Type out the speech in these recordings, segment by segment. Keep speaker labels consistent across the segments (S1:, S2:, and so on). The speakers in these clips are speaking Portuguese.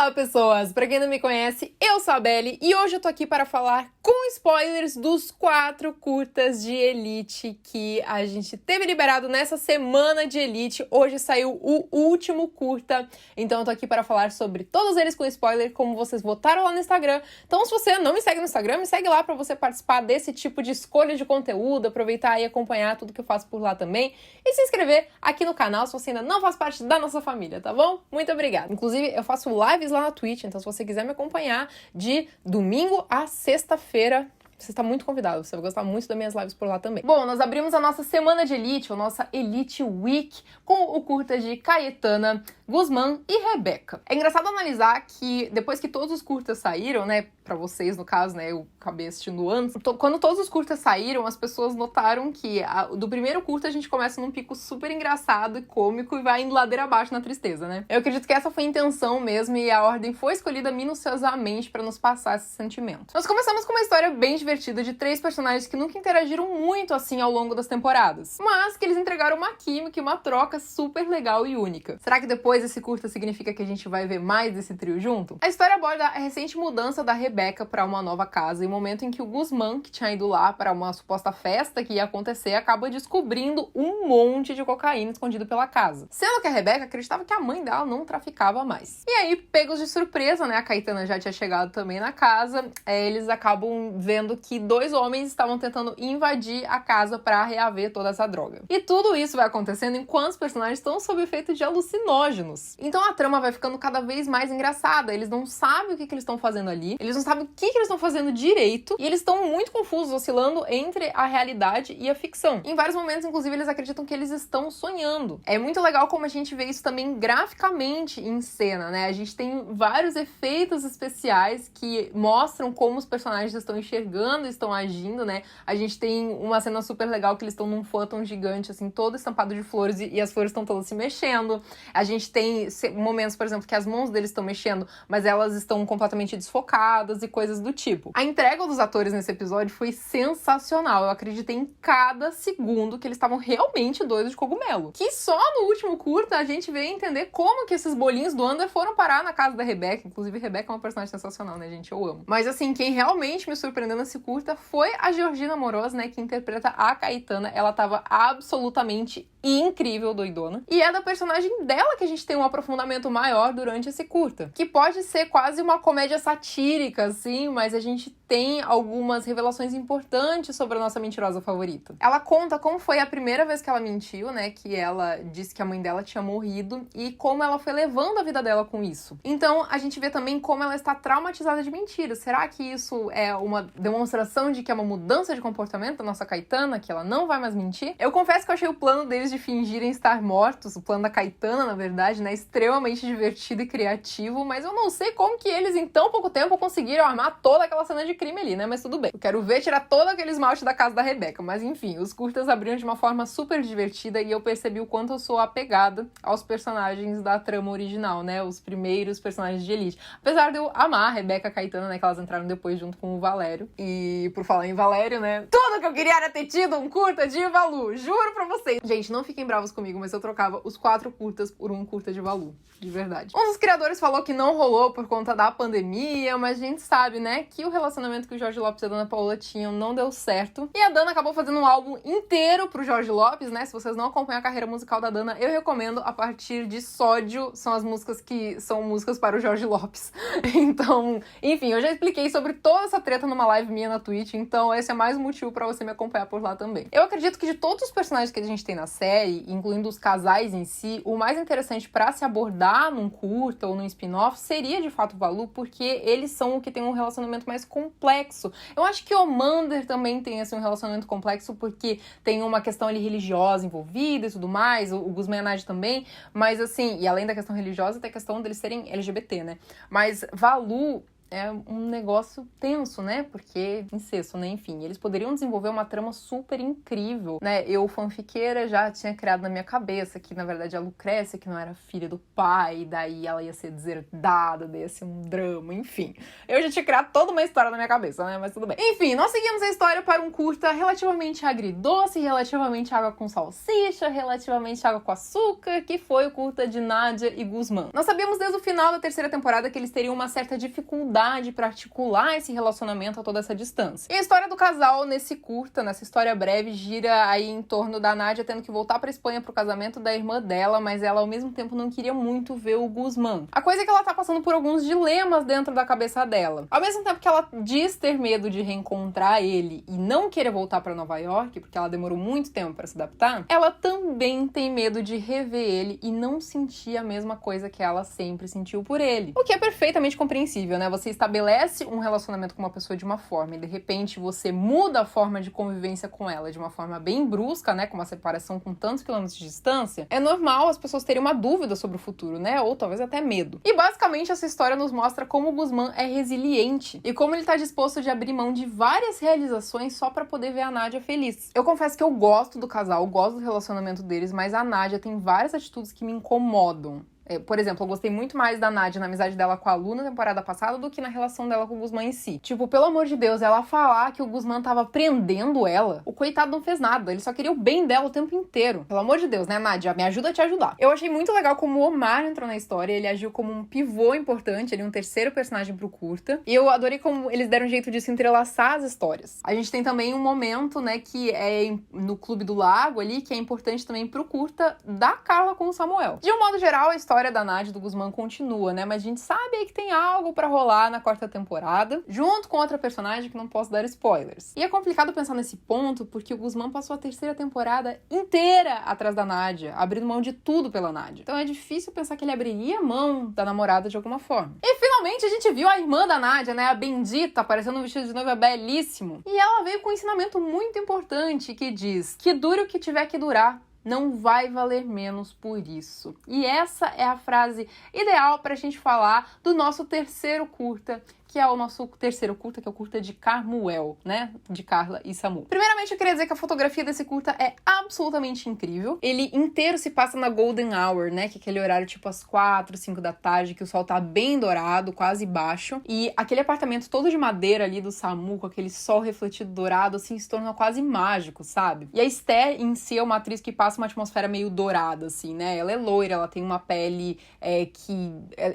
S1: Olá, pessoas! Pra quem não me conhece, eu sou a Belle e hoje eu tô aqui para falar com spoilers dos 4 curtas de Elite que a gente teve liberado nessa semana de Elite. Hoje saiu o último curta, então eu tô aqui para falar sobre todos eles com spoiler, como vocês votaram lá no Instagram. Então, se você não me segue no Instagram, me segue lá pra você participar desse tipo de escolha de conteúdo, aproveitar e acompanhar tudo que eu faço por lá também e se inscrever aqui no canal se você ainda não faz parte da nossa família, tá bom? Muito obrigada! Inclusive, eu faço lives lá na Twitch, então se você quiser me acompanhar de domingo a sexta-feira, você está muito convidado, você vai gostar muito das minhas lives por lá também. Bom, nós abrimos a nossa semana de Elite, a nossa Elite Week, com o curta de Caetana, Guzmán e Rebeca. É engraçado analisar que depois que todos os curtas saíram, né, pra vocês no caso, né, eu acabei assistindo antes, quando todos os curtas saíram, as pessoas notaram que do primeiro curta a gente começa num pico super engraçado e cômico e vai indo ladeira abaixo na tristeza, né? Eu acredito que essa foi a intenção mesmo e a ordem foi escolhida minuciosamente pra nos passar esse sentimento. Nós começamos com uma história bem divertida de 3 personagens que nunca interagiram muito assim ao longo das temporadas, mas que eles entregaram uma química e uma troca super legal e única. Será que depois esse curta significa que a gente vai ver mais desse trio junto? A história aborda a recente mudança da Rebeca para uma nova casa e o momento em que o Guzmán, que tinha ido lá para uma suposta festa que ia acontecer, acaba descobrindo um monte de cocaína escondido pela casa. Sendo que a Rebeca acreditava que a mãe dela não traficava mais. E aí, pegos de surpresa, né, a Caetana já tinha chegado também na casa, eles acabam vendo que 2 homens estavam tentando invadir a casa para reaver toda essa droga. E tudo isso vai acontecendo enquanto os personagens estão sob efeito de alucinógenos. Então a trama vai ficando cada vez mais engraçada, eles não sabem o que eles estão fazendo ali, eles não sabem o que eles estão fazendo direito, e eles estão muito confusos, oscilando entre a realidade e a ficção. Em vários momentos, inclusive, eles acreditam que eles estão sonhando. É muito legal como a gente vê isso também graficamente em cena, né? A gente tem vários efeitos especiais que mostram como os personagens estão enxergando, estão agindo, né? A gente tem uma cena super legal que eles estão num phantom gigante, assim, todo estampado de flores e as flores estão todas se mexendo. A gente tem momentos, por exemplo, que as mãos deles estão mexendo, mas elas estão completamente desfocadas e coisas do tipo. A entrega dos atores nesse episódio foi sensacional. Eu acreditei em cada segundo que eles estavam realmente doidos de cogumelo. Que só no último curta a gente veio entender como que esses bolinhos do Under foram parar na casa da Rebeca. Inclusive, Rebeca é uma personagem sensacional, né, gente? Eu amo. Mas, assim, quem realmente me surpreendeu nesse curta foi a Georgina Moroz, né, que interpreta a Caetana. Ela tava absolutamente incrível, doidona. E é da personagem dela que a gente tem um aprofundamento maior durante esse curta. Que pode ser quase uma comédia satírica, assim, mas a gente tem algumas revelações importantes sobre a nossa mentirosa favorita. Ela conta como foi a primeira vez que ela mentiu, né, que ela disse que a mãe dela tinha morrido e como ela foi levando a vida dela com isso. Então, a gente vê também como ela está traumatizada de mentiras. Será que isso é uma demonstração de que é uma mudança de comportamento da nossa Caetana, que ela não vai mais mentir? Eu confesso que eu achei o plano deles de fingirem estar mortos, o plano da Caetana, na verdade, né, extremamente divertido e criativo, mas eu não sei como que eles em tão pouco tempo conseguiram armar toda aquela cena de crime ali, né, mas tudo bem. Eu quero ver tirar todo aquele esmalte da casa da Rebeca, mas enfim, os curtas abriram de uma forma super divertida e eu percebi o quanto eu sou apegada aos personagens da trama original, né, os primeiros personagens de Elite. Apesar de eu amar a Rebeca e a Caetana, né, que elas entraram depois junto com o Valério. E por falar em Valério, né, tudo que eu queria era ter tido um curta de Valu, juro pra vocês. Gente, não fiquem bravos comigo, mas eu trocava os 4 curtas por um curta de Valu, de verdade. Um dos criadores falou que não rolou por conta da pandemia, mas a gente sabe, né, que o relacionamento que o Jorge Lopes e a Dana Paola tinham não deu certo. E a Dana acabou fazendo um álbum inteiro pro Jorge Lopes, né? Se vocês não acompanham a carreira musical da Dana, eu recomendo. A partir de Sódio, são as músicas que são músicas para o Jorge Lopes. Então, enfim, eu já expliquei sobre toda essa treta numa live minha na Twitch, então esse é mais um motivo pra você me acompanhar por lá também. Eu acredito que de todos os personagens que a gente tem na série, incluindo os casais em si, o mais interessante pra se abordar num curta ou num spin-off seria de fato o Valu, porque eles são o que tem um relacionamento mais complexo. Eu acho que o Mander também tem assim, um relacionamento complexo porque tem uma questão ali religiosa envolvida e tudo mais, o Guzmán e a Nádia também, mas assim, e além da questão religiosa, tem a questão deles serem LGBT, né? Mas Valu é um negócio tenso, né? Porque incesto, né? Enfim, eles poderiam desenvolver uma trama super incrível, né? Eu, fanfiqueira, já tinha criado na minha cabeça que, na verdade, a Lucrécia, que não era filha do pai, daí ela ia ser deserdada, daí ia ser um drama, enfim. Eu já tinha criado toda uma história na minha cabeça, né? Mas tudo bem. Enfim, nós seguimos a história para um curta relativamente agridoce, relativamente água com salsicha, relativamente água com açúcar, que foi o curta de Nádia e Guzmán. Nós sabíamos desde o final da terceira temporada que eles teriam uma certa dificuldade para articular esse relacionamento a toda essa distância. E a história do casal nesse curta, nessa história breve, gira aí em torno da Nádia tendo que voltar pra Espanha pro casamento da irmã dela, mas ela ao mesmo tempo não queria muito ver o Guzmán. A coisa é que ela tá passando por alguns dilemas dentro da cabeça dela. Ao mesmo tempo que ela diz ter medo de reencontrar ele e não querer voltar pra Nova York, porque ela demorou muito tempo pra se adaptar, ela também tem medo de rever ele e não sentir a mesma coisa que ela sempre sentiu por ele. O que é perfeitamente compreensível, né? Você estabelece um relacionamento com uma pessoa de uma forma e de repente você muda a forma de convivência com ela de uma forma bem brusca, né? Com uma separação com tantos quilômetros de distância. É normal as pessoas terem uma dúvida sobre o futuro, né? Ou talvez até medo. E basicamente essa história nos mostra como o Guzmán é resiliente e como ele tá disposto de abrir mão de várias realizações só pra poder ver a Nádia feliz. Eu confesso que eu gosto do casal, eu gosto do relacionamento deles, mas a Nádia tem várias atitudes que me incomodam. Por exemplo, eu gostei muito mais da Nádia na amizade dela com a Lu na temporada passada do que na relação dela com o Guzmán em si. Tipo, pelo amor de Deus, ela falar que o Guzmán tava prendendo ela, o coitado não fez nada, ele só queria o bem dela o tempo inteiro. Pelo amor de Deus, né, Nádia? Me ajuda a te ajudar. Eu achei muito legal como o Omar entrou na história, ele agiu como um pivô importante, ele é um terceiro personagem pro curta, e eu adorei como eles deram um jeito de se entrelaçar as histórias. A gente tem também um momento, né, que é no Clube do Lago ali, que é importante também pro curta da Carla com o Samuel. De um modo geral, a história da Nádia e do Guzmán continua, né? Mas a gente sabe aí que tem algo pra rolar na quarta temporada, junto com outra personagem que não posso dar spoilers. E é complicado pensar nesse ponto, porque o Guzmán passou a terceira temporada inteira atrás da Nádia, abrindo mão de tudo pela Nádia. Então é difícil pensar que ele abriria mão da namorada de alguma forma. E finalmente a gente viu a irmã da Nádia, né? A Bendita, aparecendo no vestido de noiva belíssimo. E ela veio com um ensinamento muito importante que diz que dure o que tiver que durar. Não vai valer menos por isso. E essa é a frase ideal pra gente falar do nosso terceiro curta, que é o nosso terceiro curta, que é o curta de Carmuel, né? De Carla e Samu. Primeiramente, eu queria dizer que a fotografia desse curta é absolutamente incrível. Ele inteiro se passa na Golden Hour, né? Que é aquele horário tipo às 4, 5 da tarde, que o sol tá bem dourado, quase baixo. E aquele apartamento todo de madeira ali do Samu, com aquele sol refletido dourado, assim, se torna quase mágico, sabe? E a Esther em si é uma atriz que passa uma atmosfera meio dourada, assim, né? Ela é loira, ela tem uma pele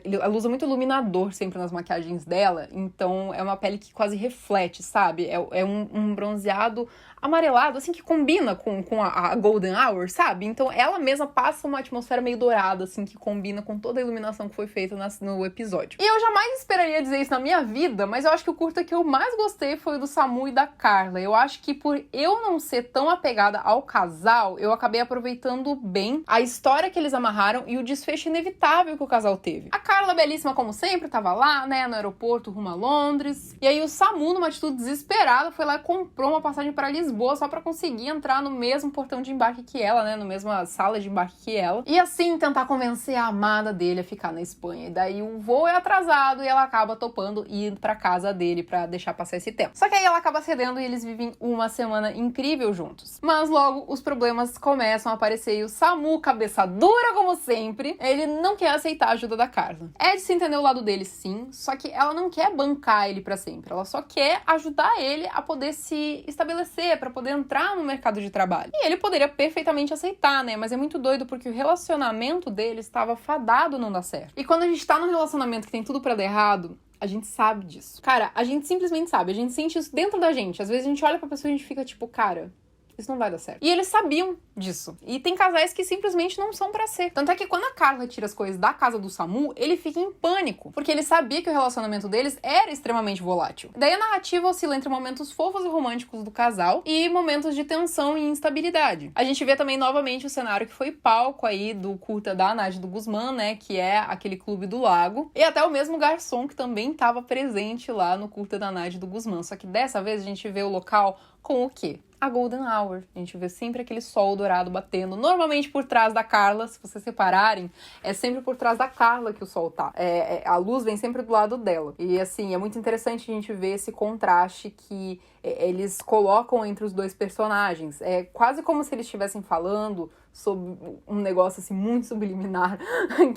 S1: ela usa muito iluminador sempre nas maquiagens dela. Então é uma pele que quase reflete, sabe? É um bronzeado amarelado, assim, que combina com a Golden Hour, sabe? Então ela mesma passa uma atmosfera meio dourada, assim, que combina com toda a iluminação que foi feita no episódio. E eu jamais esperaria dizer isso na minha vida, mas eu acho que o curta que eu mais gostei foi o do Samu e da Carla. Eu acho que por eu não ser tão apegada ao casal, eu acabei aproveitando bem a história que eles amarraram e o desfecho inevitável que o casal teve. A Carla, belíssima como sempre, tava lá, né, no aeroporto rumo a Londres. E aí o Samu, numa atitude desesperada, foi lá e comprou uma passagem para Lisboa só pra conseguir entrar no mesmo portão de embarque que ela, né, na mesma sala de embarque que ela. E assim tentar convencer a amada dele a ficar na Espanha. E daí o voo é atrasado e ela acaba topando ir pra casa dele pra deixar passar esse tempo. Só que aí ela acaba cedendo e eles vivem uma semana incrível juntos. Mas logo os problemas começam a aparecer e o Samu, cabeça dura como sempre, ele não quer aceitar a ajuda da Carla. É de se entender o lado dele, sim, só que ela não quer bancar ele pra sempre. Ela só quer ajudar ele a poder se estabelecer, pra poder entrar no mercado de trabalho. E ele poderia perfeitamente aceitar, né? Mas é muito doido porque o relacionamento dele estava fadado a não dar certo. E quando a gente tá num relacionamento que tem tudo pra dar errado, a gente sabe disso. Cara, a gente simplesmente sabe. A gente sente isso dentro da gente. Às vezes a gente olha pra pessoa e a gente fica tipo, cara, isso não vai dar certo. E eles sabiam disso. E tem casais que simplesmente não são pra ser. Tanto é que quando a Carla tira as coisas da casa do Samu, ele fica em pânico. Porque ele sabia que o relacionamento deles era extremamente volátil. Daí a narrativa oscila entre momentos fofos e românticos do casal e momentos de tensão e instabilidade. A gente vê também novamente o cenário que foi palco aí do curta da Nádia do Guzmán, né? Que é aquele clube do lago. E até o mesmo garçom que também estava presente lá no curta da Nádia do Guzmán. Só que dessa vez a gente vê o local com o quê? a Golden Hour. A gente vê sempre aquele sol dourado batendo, normalmente por trás da Carla. Se vocês separarem, é sempre por trás da Carla que o sol tá. A luz vem sempre do lado dela. E assim, é muito interessante a gente ver esse contraste que eles colocam entre os dois personagens. É quase como se eles estivessem falando sobre um negócio assim muito subliminar,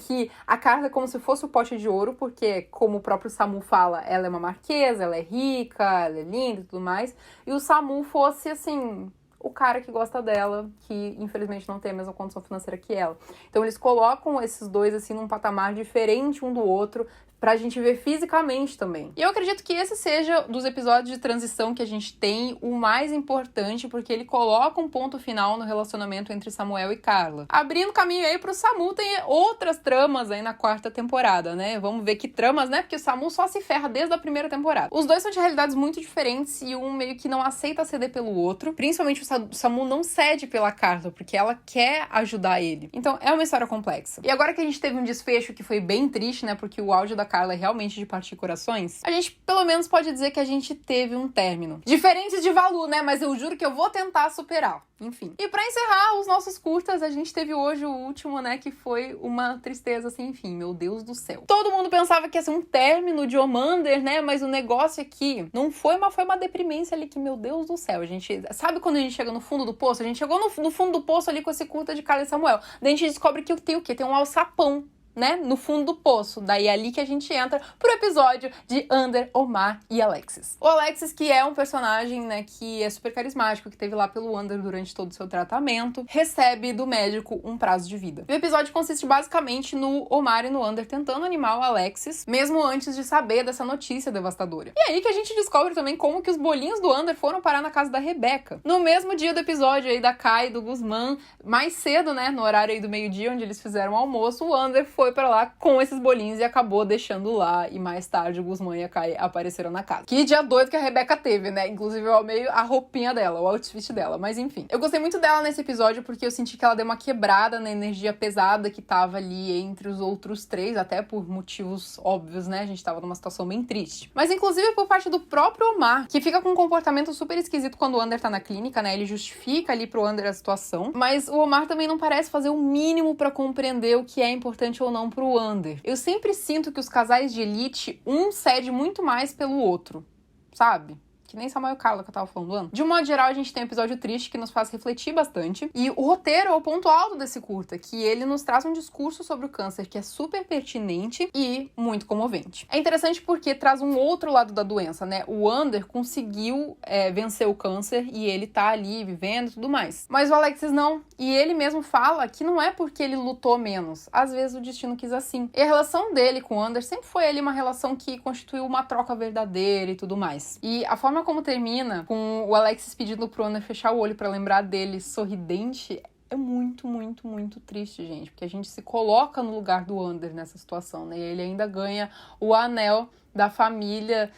S1: que a Carla é como se fosse o pote de ouro, porque, como o próprio Samu fala, ela é uma marquesa, ela é rica, ela é linda e tudo mais, e o Samu fosse, assim, o cara que gosta dela, que infelizmente não tem a mesma condição financeira que ela. Então eles colocam esses dois, assim, num patamar diferente um do outro, pra gente ver fisicamente também. E eu acredito que esse seja, dos episódios de transição que a gente tem, o mais importante, porque ele coloca um ponto final no relacionamento entre Samuel e Carla. Abrindo caminho aí pro Samu, tem outras tramas aí na 4ª temporada, né? Vamos ver que tramas, né? Porque o Samu só se ferra desde a 1ª temporada. Os dois são de realidades muito diferentes e um meio que não aceita ceder pelo outro. Principalmente o Samu não cede pela Carla, porque ela quer ajudar ele. Então é uma história complexa. E agora que a gente teve um desfecho que foi bem triste, né? Porque o áudio da Carla é realmente de partir corações, a gente pelo menos pode dizer que a gente teve um término. Diferente de Valu, né? Mas eu juro que eu vou tentar superar. Enfim. E pra encerrar os nossos curtas, a gente teve hoje o último, né? Que foi uma tristeza sem fim. Meu Deus do céu. Todo mundo pensava que ia ser um término de Omander, né? Mas o negócio aqui não foi uma deprimência ali que, meu Deus do céu. A gente... Sabe quando a gente chega no fundo do poço? A gente chegou no fundo do poço ali com esse curta de Carla e Samuel. Daí a gente descobre que tem o quê? Tem um alçapão, né, no fundo do poço. Daí é ali que a gente entra pro episódio de Ander, Omar e Alexis. O Alexis, que é um personagem, né, que é super carismático, que teve lá pelo Ander durante todo o seu tratamento, recebe do médico um prazo de vida. E o episódio consiste basicamente no Omar e no Ander tentando animar o Alexis, mesmo antes de saber dessa notícia devastadora. E aí que a gente descobre também como que os bolinhos do Ander foram parar na casa da Rebeca. No mesmo dia do episódio aí da Kai e do Guzmán, mais cedo, né, no horário aí do meio-dia, onde eles fizeram o almoço, o Ander foi pra lá com esses bolinhos e acabou deixando lá, e mais tarde o Guzmán e a Kai apareceram na casa. Que dia doido que a Rebeca teve, né? Inclusive eu amei a roupinha dela, o outfit dela, mas enfim. Eu gostei muito dela nesse episódio porque eu senti que ela deu uma quebrada na energia pesada que tava ali entre os outros três, até por motivos óbvios, né? A gente tava numa situação bem triste. Mas inclusive por parte do próprio Omar, que fica com um comportamento super esquisito quando o Ander tá na clínica, né? Ele justifica ali pro Ander a situação, mas o Omar também não parece fazer o mínimo pra compreender o que é importante ou não pro Ander. Eu sempre sinto que os casais de elite, um cede muito mais pelo outro, sabe? Que nem Samuel e Carla que eu tava falando antes. De um modo geral, a gente tem um episódio triste que nos faz refletir bastante. E o roteiro é o ponto alto desse curta, que ele nos traz um discurso sobre o câncer que é super pertinente e muito comovente. É interessante porque traz um outro lado da doença, né? O Ander conseguiu vencer o câncer e ele tá ali vivendo e tudo mais. Mas o Alexis não. E ele mesmo fala que não é porque ele lutou menos. Às vezes o destino quis assim. E a relação dele com o Ander sempre foi ali uma relação que constituiu uma troca verdadeira e tudo mais. E a forma como termina, com o Alexis pedindo pro Ander fechar o olho pra lembrar dele sorridente, é muito, muito, muito triste, gente. Porque a gente se coloca no lugar do Ander nessa situação, né? E ele ainda ganha o anel da família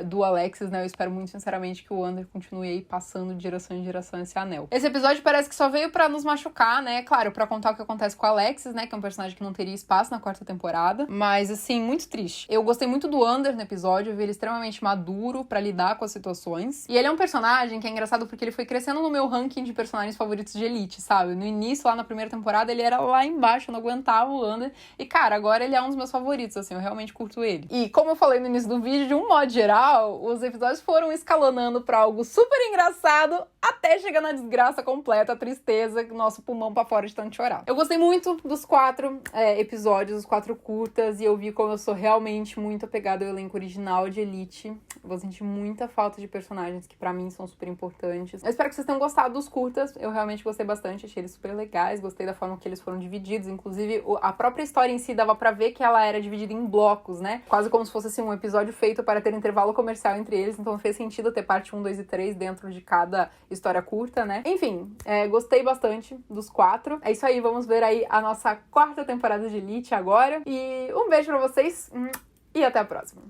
S1: do Alexis, né? Eu espero muito sinceramente que o Ander continue aí passando de geração em geração esse anel. Esse episódio parece que só veio pra nos machucar, né? Claro, pra contar o que acontece com o Alexis, né? Que é um personagem que não teria espaço na 4ª temporada. Mas, assim, muito triste. Eu gostei muito do Ander no episódio, eu vi ele extremamente maduro pra lidar com as situações. E ele é um personagem que é engraçado porque ele foi crescendo no meu ranking de personagens favoritos de Elite, sabe? No início, lá na 1ª temporada, ele era lá embaixo, eu não aguentava o Ander. E, cara, agora ele é um dos meus favoritos, assim, eu realmente curto ele. E, como eu falei no início do vídeo, de um modo geral, os episódios foram escalonando pra algo super engraçado até chegar na desgraça completa, a tristeza, nosso pulmão pra fora de tanto chorar. Eu gostei muito dos 4 episódios, os 4 curtas, e eu vi como eu sou realmente muito apegada ao elenco original de Elite. Eu vou sentir muita falta de personagens que pra mim são super importantes. Eu espero que vocês tenham gostado dos curtas, eu realmente gostei bastante, achei eles super legais, gostei da forma que eles foram divididos, inclusive a própria história em si dava pra ver que ela era dividida em blocos, né? Quase como se fosse assim, um episódio feito para ter intervalo comercial entre eles, então fez sentido ter parte 1, 2 e 3 dentro de cada história curta, né? Enfim, gostei bastante dos 4. É isso aí, vamos ver aí a nossa 4ª temporada de Elite agora. E um beijo pra vocês e até a próxima.